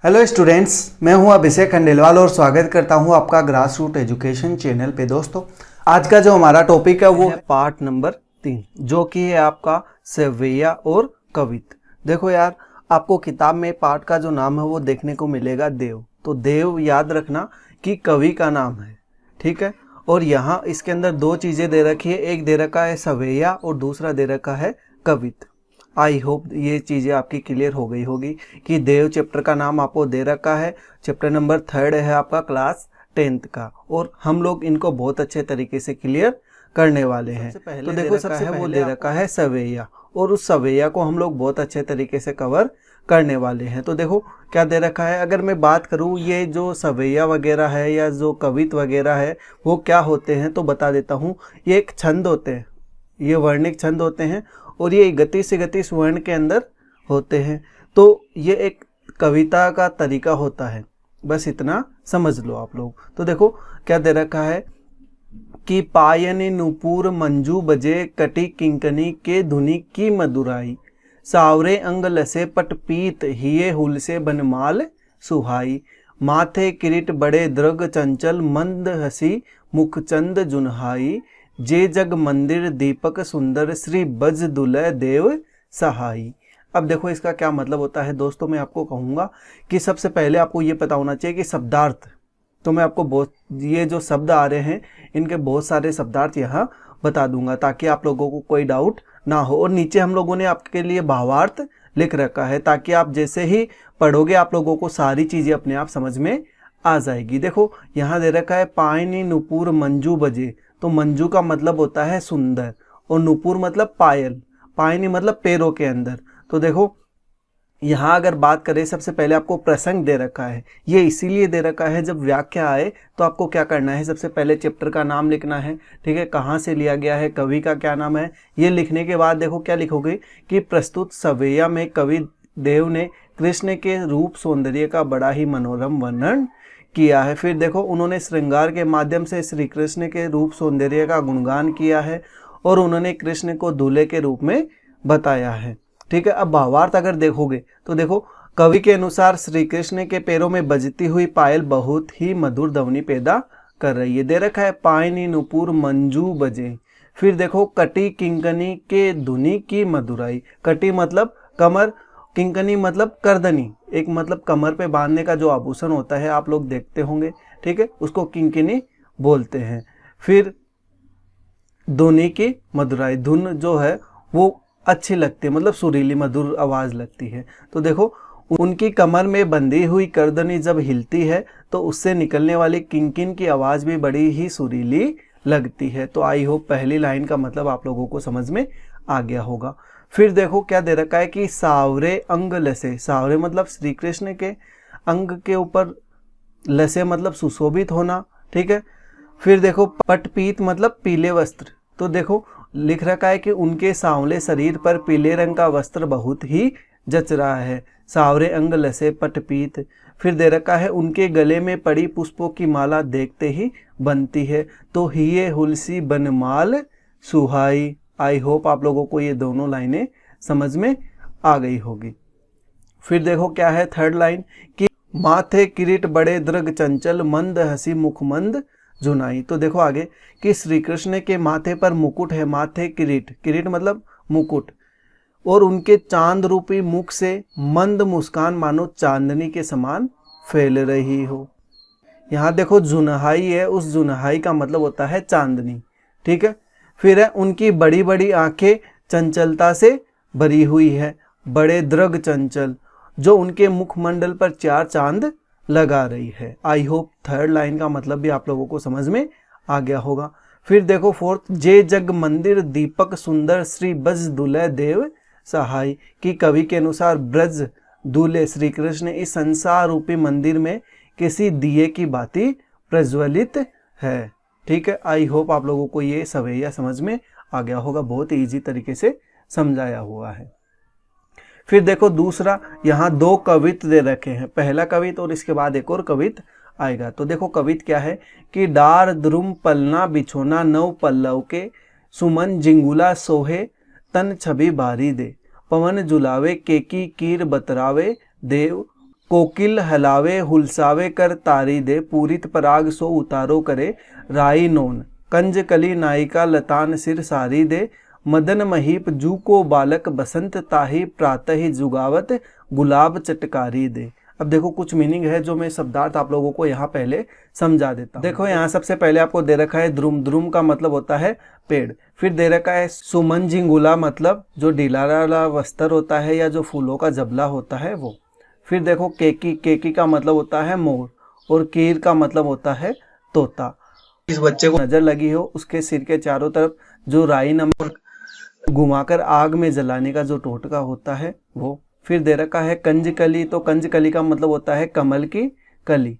Hello students, मैं हूं अभिषेक खंडेलवाल और स्वागत करता हूं आपका ग्रास रूट एजुकेशन चैनल पे। दोस्तों, आज का जो हमारा टॉपिक है वो है पार्ट नंबर 3, जो कि है आपका सवैया और कवित। देखो यार, आपको किताब में पार्ट का जो नाम है वो देखने को मिलेगा देव। तो देव याद रखना कि कवि का नाम है, ठीक है। और यहाँ इसके अंदर दो चीज़ें दे रखी है, एक दे रखा है सवैया और दूसरा दे रखा है कवित। आई होप ये चीज़ें आपकी क्लियर हो गई होगी कि देव चैप्टर का नाम आपको दे रखा है। चैप्टर नंबर 3 है आपका क्लास 10th का, और हम लोग इनको बहुत अच्छे तरीके से क्लियर करने वाले हैं। तो देखो, सबसे पहले वो दे रखा है सवैया, और उस सवैया को हम लोग बहुत अच्छे तरीके से कवर करने वाले हैं। तो देखो क्या दे रखा है। अगर मैं बात करूँ, ये जो सवैया वगैरह है या जो कवित वगैरह है वो क्या होते हैं तो बता देता हूँ। ये एक छंद होते हैं, ये वर्णिक छंद होते हैं, और ये गति से गति स्वर्ण के अंदर होते हैं। तो ये एक कविता का तरीका होता है, बस इतना समझ लो आप लोग। तो देखो क्या दे रखा है कि पायनी नुपुर मंजू बजे कटी किंकनी के धुनी की मधुराई, सावरे अंग लसे पटपीत हिये हुल से बनमाल सुहाई, माथे किरीट बड़े द्रग चंचल मंद हसी मुखचंद जुनहाई, जे जग मंदिर दीपक सुंदर श्री बज दुलय देव सहाई। अब देखो इसका क्या मतलब होता है दोस्तों। मैं आपको कहूँगा कि सबसे पहले आपको ये पता होना चाहिए कि शब्दार्थ, तो मैं आपको ये जो शब्द आ रहे हैं इनके बहुत सारे शब्दार्थ यहाँ बता दूंगा ताकि आप लोगों को कोई डाउट ना हो। और नीचे हम लोगों ने आपके लिए भावार्थ लिख रखा है ताकि आप जैसे ही पढ़ोगे आप लोगों को सारी चीज़ें अपने आप समझ में आ जाएगी। देखो यहाँ दे रखा है पायनी नुपुर मंजू बजे, तो मंजू का मतलब होता है सुंदर, और नुपुर मतलब पायल, पायनी मतलब पैरों के अंदर। तो देखो यहाँ अगर बात करें, सबसे पहले आपको प्रसंग दे रखा है। ये इसीलिए दे रखा है, जब व्याख्या आए तो आपको क्या करना है, सबसे पहले चैप्टर का नाम लिखना है, ठीक है, कहाँ से लिया गया है, कवि का क्या नाम है। ये लिखने के बाद देखो क्या लिखोगे कि प्रस्तुत सवैया में कवि देव ने कृष्ण के रूप सौंदर्य का बड़ा ही मनोरम वर्णन किया है। फिर देखो उन्होंने श्रृंगार के माध्यम से श्री कृष्ण के रूप सौंदर्य का गुणगान किया है, और उन्होंने कृष्ण को दूल्हे के रूप में बताया है, ठीक है। अब भावार्थ अगर देखोगे तो देखो, कवि के अनुसार श्री कृष्ण के पैरों में बजती हुई पायल बहुत ही मधुर ध्वनि पैदा कर रही है। दे रखा है पायनी नुपुर मंजू बजे। फिर देखो कटी किंकनी के धुनी की मधुराई। कटी मतलब कमर, किंकनी मतलब करदनी, एक मतलब कमर पे बांधने का जो आभूषण होता है, आप लोग देखते होंगे, ठीक है, उसको किंकिनी बोलते हैं। फिर धुनी की मधुराई, धुन जो है वो अच्छी लगती है, मतलब सुरीली मधुर आवाज लगती है। तो देखो उनकी कमर में बंधी हुई करदनी जब हिलती है तो उससे निकलने वाली किंकिन की आवाज भी बड़ी ही सुरीली लगती है। तो आई होप पहली लाइन का मतलब आप लोगों को समझ में आ गया होगा। फिर देखो क्या दे रखा है कि सावरे अंग लसे। सावरे मतलब श्री कृष्ण के अंग के ऊपर, लसे मतलब सुशोभित होना, ठीक है। फिर देखो पटपीत मतलब पीले वस्त्र। तो देखो लिख रखा है कि उनके सांवले शरीर पर पीले रंग का वस्त्र बहुत ही जच रहा है। सावरे अंग लसे पटपीत। फिर दे रखा है उनके गले में पड़ी पुष्पों की माला देखते ही बनती है, तो हिये हुलसी बनमाल सुहाई। आई होप आप लोगों को ये दोनों लाइनें समझ में आ गई होगी। फिर देखो क्या है थर्ड लाइन कि माथे किरीट बड़े दृग चंचल मंद हसी मुखमंद जुनाई। तो देखो आगे कि श्री कृष्ण के माथे पर मुकुट है, माथे किरीट, किरीट मतलब मुकुट, और उनके चांद रूपी मुख से मंद मुस्कान मानो चांदनी के समान फैल रही हो। यहाँ देखो जुनहाई है, उस जुनहाई का मतलब होता है चांदनी, ठीक है। फिर है उनकी बड़ी बड़ी आंखें चंचलता से भरी हुई है, बड़े दृग चंचल, जो उनके मुखमंडल पर 4 चांद लगा रही है। आई होप थर्ड लाइन का मतलब भी आप लोगों को समझ में आ गया होगा। फिर देखो फोर्थ, जे जग मंदिर दीपक सुंदर श्री बज दुलय देव सहाय, कि कवि के अनुसार ब्रज दूल्हे श्री कृष्ण इस संसार रूपी मंदिर में किसी दिए की भांति प्रज्वलित है, ठीक है। आई होप आप लोगों को ये सवैया समझ में आ गया होगा, बहुत ही ईजी तरीके से समझाया हुआ है। फिर देखो दूसरा, यहाँ 2 कवित दे रखे हैं, पहला कवित और इसके बाद एक और कवित आएगा। तो देखो कवित क्या है कि डार द्रुम पलना बिछोना नव पल्लव के, सुमन जिंगुला सोहे तन छवि बारी दे, पवन जुलावे केकी कीर बतरावे देव कोकिल हलावे हुलसावे कर तारी दे, पूरित पराग सो उतारो करे राई नोन, कंज कली नायिका लतान सिर सारी दे, मदन महीप जू को बालक बसंत ताही, प्रातः जुगावत गुलाब चटकारी दे। अब देखो कुछ मीनिंग है जो मैं शब्दार्थ आप लोगों को यहाँ पहले समझा देता हूँ। देखो यहाँ सबसे पहले आपको दे रखा है द्रुम, द्रुम का मतलब होता है पेड़। फिर दे रखा है सुमन जिंगुला, मतलब जो ढीला वस्त्र होता है या जो फूलों का जबला होता है वो। फिर देखो केकी, केकी का मतलब होता है मोर, और कीर का मतलब होता है तोता। इस बच्चे को नजर लगी हो, उसके सिर के चारों तरफ जो राई नमक घुमाकर आग में जलाने का जो टोटका होता है वो। फिर दे रखा है कंजकली, तो कंजकली का मतलब होता है कमल की कली।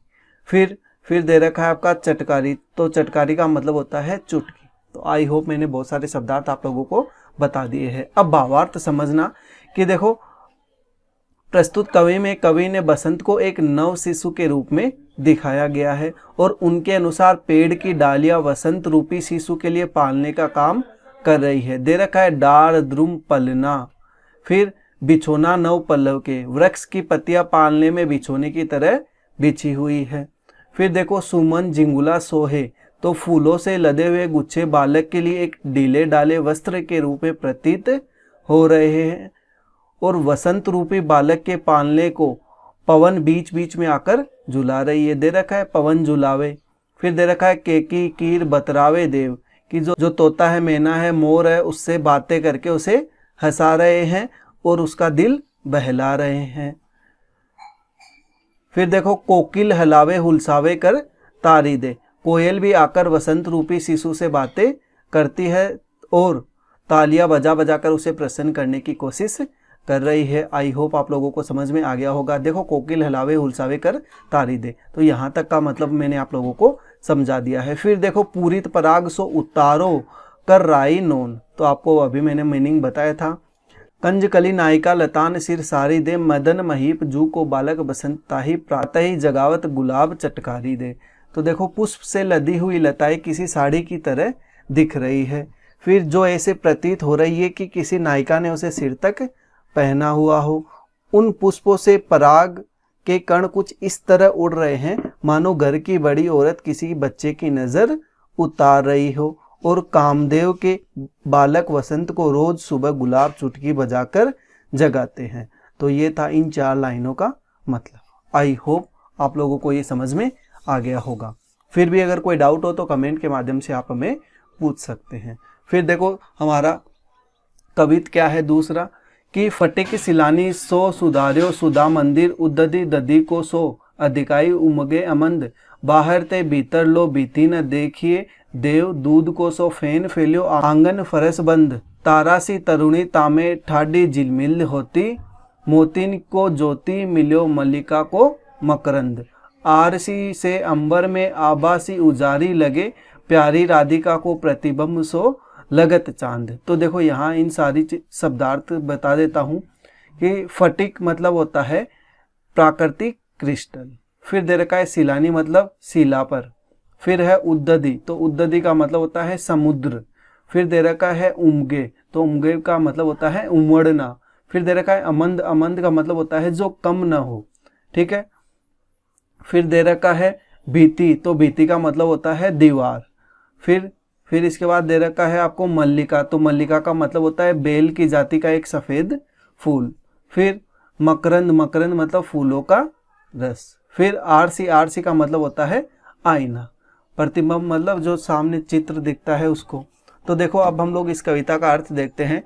फिर दे रखा है आपका चटकारी, तो चटकारी का मतलब होता है चुटकी। तो आई होप मैंने बहुत सारे शब्दार्थ आप लोगों को बता दिए हैं। अब भावार्थ समझना कि देखो प्रस्तुत कवि में कवि ने बसंत को एक नव शिशु के रूप में दिखाया गया है और उनके अनुसार पेड़ की डालियां वसंत रूपी शिशु के लिए पालने का काम कर रही है। दे रखा है डार द्रुम पलना, फिर बिछोना नव पल्लव के, वृक्ष की पत्तियां पालने में बिछोने की तरह बिछी हुई है। फिर देखो सुमन जिंगुला सोहे, तो फूलों से लदे हुए गुच्छे बालक के लिए एक ढीले डाले वस्त्र के रूप में प्रतीत हो रहे हैं, और वसंत रूपी बालक के पालने को पवन बीच बीच में आकर झुला रही है। दे रखा है पवन झुलावे। फिर दे रखा है केकी कीर बतरावे देव, कि जो तोता है, मैना है, मोर है, उससे बातें करके उसे हंसा रहे हैं और उसका दिल बहला रहे हैं। फिर देखो कोकिल हलावे हुलसावे कर तारी दे, कोयल भी आकर वसंत रूपी शिशु से बातें करती है और तालियां बजा बजा कर उसे प्रसन्न करने की कोशिश कर रही है। आई होप आप लोगों को समझ में आ गया होगा। देखो कोकिल हलावे हुलसावे कर तारी दे, तो यहाँ तक का मतलब मैंने आप लोगों को समझा दिया है। फिर देखो पूरित पराग सो उतारो कर राई नोन, तो आपको अभी मैंने मीनिंग बताया था। कंजकली नायिका लतान सिर सारी दे, मदन महीप जू को बालक बसंत ताही, प्रातः ही जगावत गुलाब चटकारी दे। तो देखो पुष्प से लदी हुई लताएं किसी साड़ी की तरह दिख रही है। फिर जो ऐसे प्रतीत हो रही है कि किसी नायिका ने उसे सिर तक पहना हुआ हो। उन पुष्पों से पराग के कण कुछ इस तरह उड़ रहे हैं मानो घर की बड़ी औरत किसी बच्चे की नजर उतार रही हो, और कामदेव के बालक वसंत को रोज सुबह गुलाब चुटकी बजाकर जगाते हैं। तो ये था इन 4 लाइनों का मतलब। आई होप आप लोगों को ये समझ में आ गया होगा। फिर भी अगर कोई डाउट हो तो कमेंट के माध्यम से आप हमें पूछ सकते हैं। फिर देखो हमारा कवित क्या है दूसरा, कि फटिक सिलानी सो सुधार्यो सुधा मंदिर, उद्ददी ददी को सो अधिकाई उमगे अमंद, बाहर ते भीतर लो बीती न देखिए देव, दूध को सो फैन फैलियो आंगन फरस बंद, तारासी तरुणी तामे ठाडी झिलमिल होती, मोतिन को ज्योति मिल्यो मल्लिका को मकरंद, आरसी से अंबर में आबासी उजारी लगे, प्यारी राधिका को प्रतिबिंब सो लगत चांद। तो देखो यहाँ इन सारी शब्दार्थ बता देता हूँ कि फटिक मतलब होता है प्राकृतिक क्रिस्टल। फिर दे रखा है सिलानी मतलब शिला पर। फिर है उद्ददी, तो उद्ददी का मतलब होता है समुद्र। फिर दे रखा है उमगे, तो उमगे का मतलब होता है उमड़ना। फिर दे रखा है अमंद, अमंद का मतलब होता है जो कम न हो, ठीक है। फिर दे रखा है भीति, तो भीति का मतलब होता है दीवार। फिर इसके बाद दे रखा है आपको मल्लिका, तो मल्लिका का मतलब होता है बेल की जाति का एक सफेद फूल। फिर मकरंद, मकरंद मतलब फूलों का रस। फिर आरसी, आरसी का मतलब होता है आईना। प्रतिबिंब मतलब जो सामने चित्र दिखता है उसको। तो देखो अब हम लोग इस कविता का अर्थ देखते हैं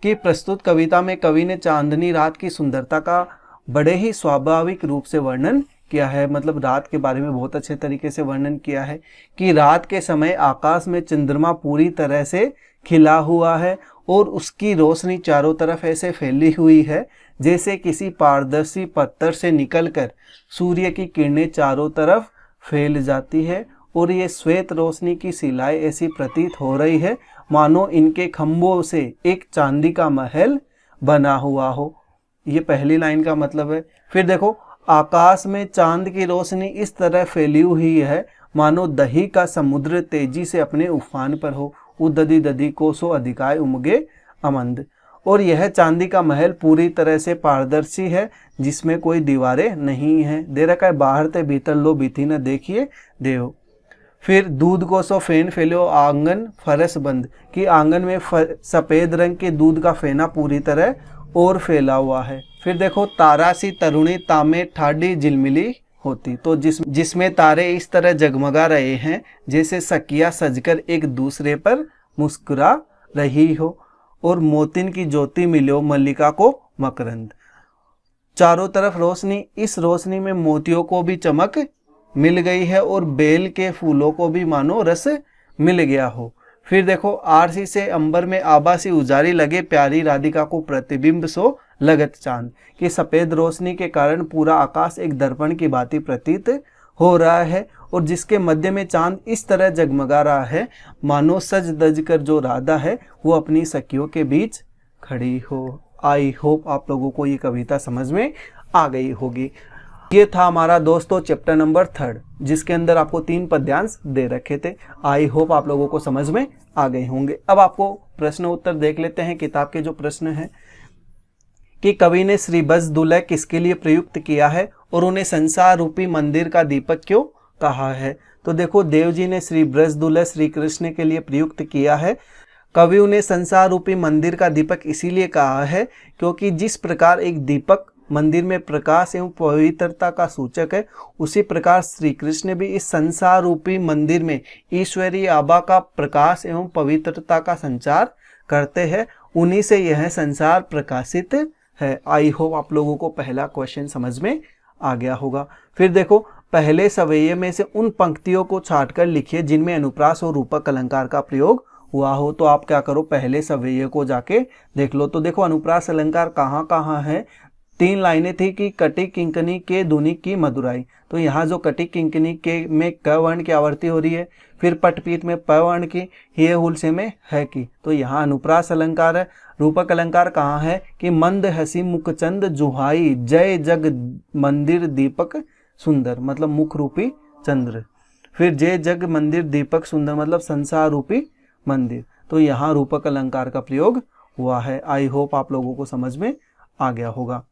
कि प्रस्तुत कविता में कवि ने चांदनी रात की सुंदरता का बड़े ही स्वाभाविक रूप से वर्णन किया है। मतलब रात के बारे में बहुत अच्छे तरीके से वर्णन किया है कि रात के समय आकाश में चंद्रमा पूरी तरह से खिला हुआ है और उसकी रोशनी चारों तरफ ऐसे फैली हुई है जैसे किसी पारदर्शी पत्थर से निकलकर सूर्य की किरणें चारों तरफ फैल जाती है, और ये श्वेत रोशनी की शिलाएं ऐसी प्रतीत हो रही है मानो इनके खंभों से एक चांदी का महल बना हुआ हो। ये पहली लाइन का मतलब है। फिर देखो आकाश में चांद की रोशनी इस तरह फैली हुई है मानो दही का समुद्र तेजी से अपने उफान पर हो। उददी ददी को सो अधिकाय उमगे अमंद। और यह चांदी का महल पूरी तरह से पारदर्शी है जिसमें कोई दीवारें नहीं है। दे रखा है बाहर ते भीतर लो बीती न देखिए देव। फिर दूध को सो फेन फैलो आंगन फरस बंद, कि आंगन में सफेद रंग के दूध का फेना पूरी तरह और फैला हुआ है। फिर देखो तारासी तरुणी तामे ठाडी झिलमिली होती, तो जिसमें तारे इस तरह जगमगा रहे हैं जैसे सखियां सजकर एक दूसरे पर मुस्कुरा रही हो। और मोतिन की ज्योति मिलो मल्लिका को मकरंद, चारों तरफ रोशनी, इस रोशनी में मोतियों को भी चमक मिल गई है और बेल के फूलों को भी मानो रस मिल गया हो। फिर देखो आरसी से अंबर में आबासी उजारी लगे प्यारी राधिका को प्रतिबिंब सो लगत चांद, कि सफेद रोशनी के कारण पूरा आकाश एक दर्पण की भांति प्रतीत हो रहा है और जिसके मध्य में चांद इस तरह जगमगा रहा है मानो सज दज कर जो राधा है वो अपनी सखियों के बीच खड़ी हो। आई होप आप लोगों को ये कविता समझ में आ गई होगी। ये था हमारा दोस्तों चैप्टर नंबर 3 जिसके अंदर आपको 3 पद्यांश दे रखे थे। आई होप आप लोगों को समझ में आ गए होंगे। अब आपको प्रश्न उत्तर देख लेते हैं। किताब के जो प्रश्न हैं कि कवि ने श्री बजदुल्ह किसके लिए प्रयुक्त किया है और उन्हें संसार रूपी मंदिर का दीपक क्यों कहा है। तो देखो देव जी ने श्री ब्रजदुल्ह श्री कृष्ण के लिए प्रयुक्त किया है। कवि उन्हें संसार रूपी मंदिर का दीपक इसीलिए कहा है क्योंकि जिस प्रकार एक दीपक मंदिर में प्रकाश एवं पवित्रता का सूचक है, उसी प्रकार श्री कृष्ण भी इस संसार रूपी मंदिर में ईश्वरीय आभा का प्रकाश एवं पवित्रता का संचार करते हैं। उन्हीं से यह संसार प्रकाशित है। आई होप आप लोगों को पहला क्वेश्चन समझ में आ गया होगा। फिर देखो पहले सवैये में से उन पंक्तियों को छांटकर लिखिए जिनमें अनुप्रास और रूपक अलंकार का प्रयोग हुआ हो। तो आप क्या करो, पहले सवैये को जाके देख लो। तो देखो अनुप्रास अलंकार कहाँ कहाँ है। 3 लाइनें थी कि कटी किंकनी के धुनि की मधुराई, तो यहाँ जो कटी किंकनी के में क वर्ण की आवृत्ति हो रही है। फिर पटपीत में प वर्ण की, ये हुलसे में है की, तो यहाँ अनुप्रास अलंकार है। रूपक अलंकार कहाँ है कि मंद हसी मुखचंद जुहाई जय जग मंदिर दीपक सुंदर, मतलब मुख रूपी चंद्र। फिर जय जग मंदिर दीपक सुंदर मतलब संसार रूपी मंदिर, तो यहाँ रूपक अलंकार का प्रयोग हुआ है। आई होप आप लोगों को समझ में आ गया होगा।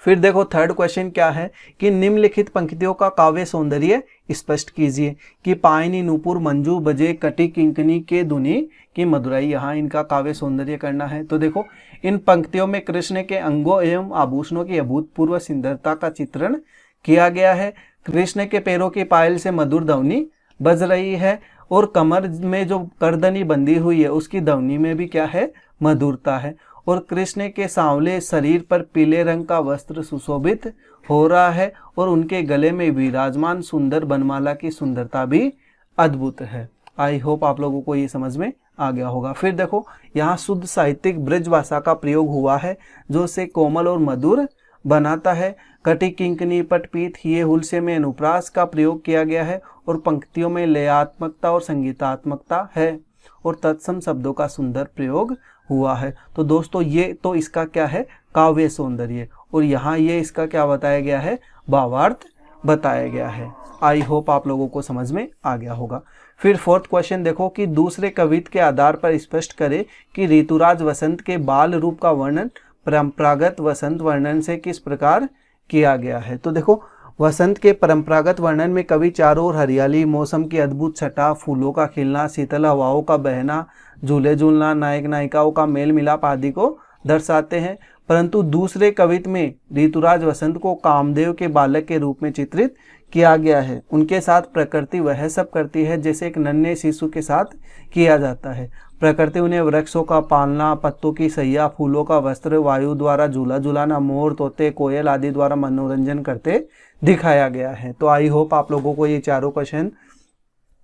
फिर देखो थर्ड क्वेश्चन क्या है कि निम्नलिखित पंक्तियों का काव्य सौंदर्य स्पष्ट कीजिए। कि पायनी नूपुर मंजू बजे कटी किंकनी के धुनि की मधुराई, यहाँ इनका काव्य सौंदर्य करना है। तो देखो इन पंक्तियों में कृष्ण के अंगों एवं आभूषणों की अभूतपूर्व सुंदरता का चित्रण किया गया है। कृष्ण के पैरों की पायल से मधुर ध्वनि बज रही है और कमर में जो करदनी बंधी हुई है उसकी ध्वनि में भी क्या है, मधुरता है। और कृष्ण के सांवले शरीर पर पीले रंग का वस्त्र सुशोभित हो रहा है और उनके गले में विराजमान सुंदर बनमाला की सुंदरता भी अद्भुत है। आई होप आप लोगों को ये समझ में आ गया होगा। फिर देखो यहाँ शुद्ध साहित्यिक ब्रज भाषा का प्रयोग हुआ है जो उसे कोमल और मधुर बनाता है। कटी किंकनी पटपीत हिये हुलसे में अनुप्रास का प्रयोग किया गया है और पंक्तियों में लयात्मकता और संगीतात्मकता है और तत्सम शब्दों का सुंदर प्रयोग हुआ है। तो दोस्तों ये तो इसका क्या है, काव्य सौंदर्य, और यहाँ ये इसका क्या बताया गया है, भावार्थ बताया गया है। आई होप आप लोगों को समझ में आ गया होगा। फिर फोर्थ क्वेश्चन देखो कि दूसरे कवित्व के आधार पर स्पष्ट करे कि ऋतुराज वसंत के बाल रूप का वर्णन परंपरागत वसंत वर्णन से किस प्रकार किया गया है। तो देखो वसंत के परंपरागत वर्णन में कवि चारों ओर हरियाली, मौसम की अद्भुत छटा, फूलों का खिलना, शीतल हवाओं का बहना, झूले झूलना, नायक नायिकाओं का मेल मिलाप आदि को दर्शाते हैं। परंतु दूसरे कवित्व में ऋतुराज वसंत को कामदेव के बालक के रूप में चित्रित किया गया है। उनके साथ प्रकृति वह सब करती है जैसे एक नन्हे शिशु के साथ किया जाता है। प्रकृति उन्हें वृक्षों का पालना, पत्तों की सैया, फूलों का वस्त्र, वायु द्वारा झूला झुलाना, मोर, तोते, कोयल आदि द्वारा मनोरंजन करते दिखाया गया है। तो आई होप आप लोगों को ये चारों क्वेश्चन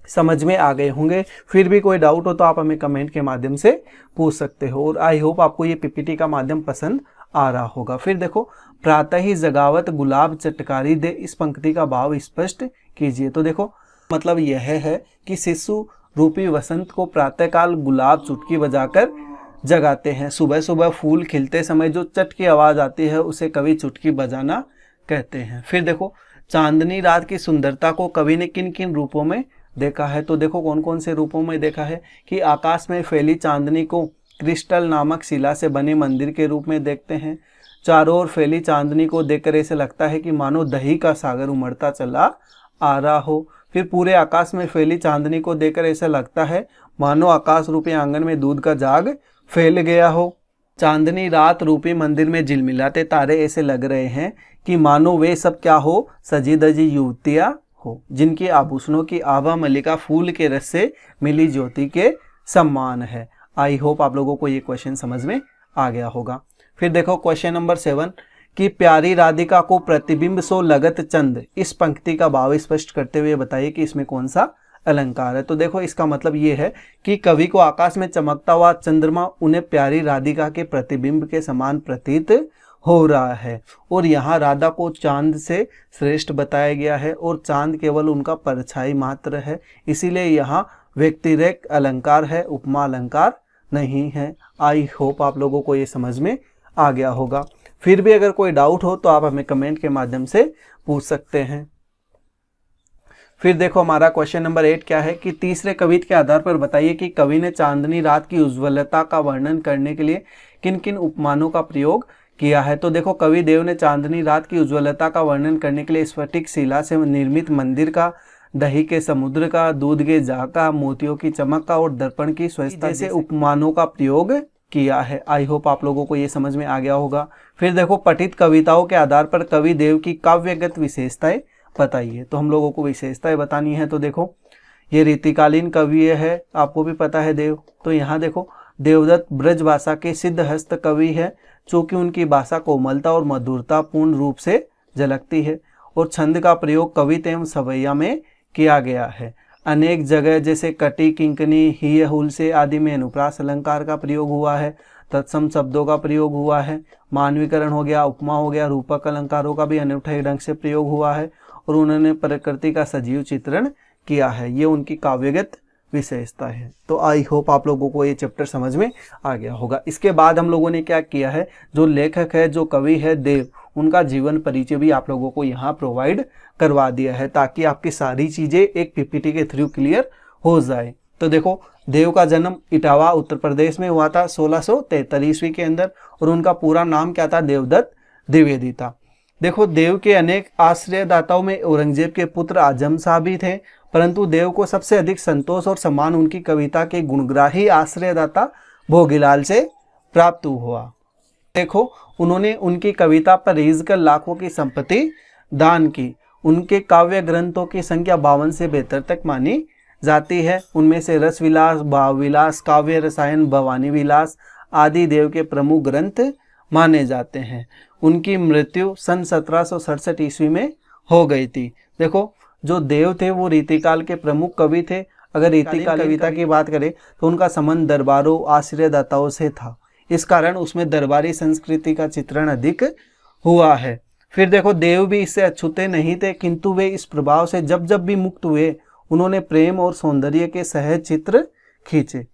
समझ में आ गए होंगे। फिर भी कोई डाउट हो तो आप हमें कमेंट के माध्यम से पूछ सकते हो। और आई होप आपको ये पीपीटी का माध्यम पसंद आ रहा होगा। फिर देखो प्रातः ही जगावत गुलाब चटकारी दे, इस पंक्ति का भाव स्पष्ट कीजिए। तो देखो मतलब यह है कि शिशु रूपी वसंत को प्रातःकाल गुलाब चुटकी बजाकर जगाते हैं। सुबह सुबह फूल खिलते समय जो चट की आवाज आती है उसे कवि चुटकी बजाना कहते हैं। फिर देखो चांदनी रात की सुंदरता को कवि ने किन किन रूपों में देखा है। तो देखो कौन कौन से रूपों में देखा है कि आकाश में फैली चांदनी को क्रिस्टल नामक शिला से बने मंदिर के रूप में देखते हैं। चारों ओर फैली चांदनी को देखकर ऐसे लगता है कि मानो दही का सागर उमड़ता चला आ रहा हो। फिर पूरे आकाश में फैली चांदनी को देखकर ऐसा लगता है मानो आकाश रूपी आंगन में दूध का जाग फैल गया हो। चांदनी रात रूपी मंदिर में झिलमिलाते तारे ऐसे लग रहे हैं कि मानो वे सब क्या हो, सजी धजी युवतियां हो, जिनकी आभूषणों की आभा मल्लिका फूल के रस से मिली ज्योति के समान है। आई होप आप लोगों को ये क्वेश्चन समझ में आ गया होगा। फिर देखो क्वेश्चन नंबर 7 कि प्यारी राधिका को प्रतिबिंब सो लगत चंद, इस पंक्ति का भाव स्पष्ट करते हुए बताइए कि इसमें कौन सा अलंकार है। तो देखो इसका मतलब ये है कि कवि को आकाश में चमकता हुआ चंद्रमा उन्हें प्यारी राधिका के प्रतिबिंब के समान प्रतीत हो रहा है और यहाँ राधा को चांद से श्रेष्ठ बताया गया है और चांद केवल उनका परछाई मात्र है, इसीलिए यहाँ व्यक्तिरेख अलंकार है, उपमा अलंकार नहीं है। आई होप आप लोगों को ये समझ में आ गया होगा। फिर भी अगर कोई डाउट हो तो आप हमें कमेंट के माध्यम से पूछ सकते हैं। फिर देखो हमारा क्वेश्चन नंबर 8 क्या है कि तीसरे कवित के आधार पर बताइए कि कवि ने चांदनी रात की उज्ज्वलता का वर्णन करने के लिए किन किन उपमानों का प्रयोग किया है। तो देखो कवि देव ने चांदनी रात की उज्ज्वलता का वर्णन करने के लिए स्फटिक शिला से निर्मित मंदिर का, दही के समुद्र का, दूध के जहाँ का, मोतियों की चमक का और दर्पण की स्वच्छता से उपमानों का प्रयोग किया है। आई होप आप लोगों को ये समझ में आ गया होगा। फिर देखो पठित कविताओं के आधार पर कवि देव की काव्यगत विशेषताएं बताइए। तो हम लोगों को विशेषताएं बतानी है। तो देखो ये रीतिकालीन कवि है, आपको भी पता है देव। तो यहाँ देखो देवदत्त ब्रज भाषा के सिद्ध हस्त कवि है, चूँकि उनकी भाषा कोमलता और मधुरता पूर्ण रूप से झलकती है और छंद का प्रयोग कविता एवं सवैया में किया गया है। अनेक जगह जैसे कटी, किंकनी, हिय, हुल से आदि में अनुप्रास अलंकार का प्रयोग हुआ है, तत्सम शब्दों का प्रयोग हुआ है, मानवीकरण हो गया, उपमा हो गया, रूपक अलंकारों का भी अनूठे ढंग से प्रयोग हुआ है और उन्होंने प्रकृति का सजीव चित्रण किया है। ये उनकी काव्यगत विशेषता है। तो आई होप आप लोगों को ये चैप्टर समझ में आ गया होगा। इसके बाद हम लोगों ने क्या किया है, जो लेखक है, जो कवि है देव, उनका जीवन परिचय भी आप लोगों को यहाँ प्रोवाइड करवा दिया है ताकि आपकी सारी चीज़ें एक पीपीटी के थ्रू क्लियर हो जाए। तो देखो देव का जन्म इटावा उत्तर प्रदेश में हुआ था 1673 ईस्वी के अंदर और उनका पूरा नाम क्या था, देवदत्त द्विवेदी था। देखो देव के अनेक आश्रयदाताओं में औरंगजेब के पुत्र आजम शाह भी थे, परंतु देव को सबसे अधिक संतोष और सम्मान उनकी कविता के गुणग्राही आश्रयदाता भोगीलाल से प्राप्त हुआ। देखो उन्होंने उनकी कविता पर रीझ कर लाखों की संपत्ति दान की। उनके काव्य ग्रंथों की संख्या 52 से बेहतर तक मानी जाती है। उनमें से रस विलास, भाव विलास, काव्य रसायन, भवानी विलास आदि देव के प्रमुख ग्रंथ माने जाते हैं। उनकी मृत्यु सन 1767 ईस्वी में हो गई थी। देखो जो देव थे वो रीतिकाल के प्रमुख कवि थे। अगर रीतिकाल कविता की बात करें तो उनका संबंध दरबारों, आश्रयदाताओं से था, इस कारण उसमें दरबारी संस्कृति का चित्रण अधिक हुआ है। फिर देखो देव भी इससे अछूते नहीं थे, किंतु वे इस प्रभाव से जब जब भी मुक्त हुए उन्होंने प्रेम और सौंदर्य के सहज चित्र खींचे।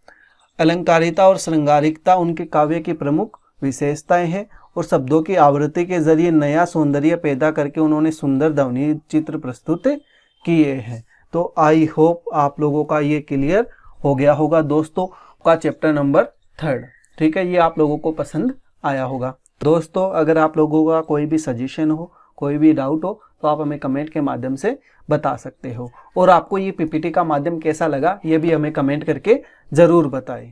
अलंकारिता और श्रृंगारिकता उनके काव्य की प्रमुख विशेषताएं हैं और शब्दों की आवृत्ति के जरिए नया सौंदर्य पैदा करके उन्होंने सुंदर ध्वनि चित्र प्रस्तुत किए हैं। तो आई होप आप लोगों का ये क्लियर हो गया होगा दोस्तों का चैप्टर नंबर 3। ठीक है, ये आप लोगों को पसंद आया होगा। दोस्तों अगर आप लोगों का कोई भी सजेशन हो, कोई भी डाउट हो तो आप हमें कमेंट के माध्यम से बता सकते हो और आपको ये पीपीटी का माध्यम कैसा लगा ये भी हमें कमेंट करके ज़रूर बताएं।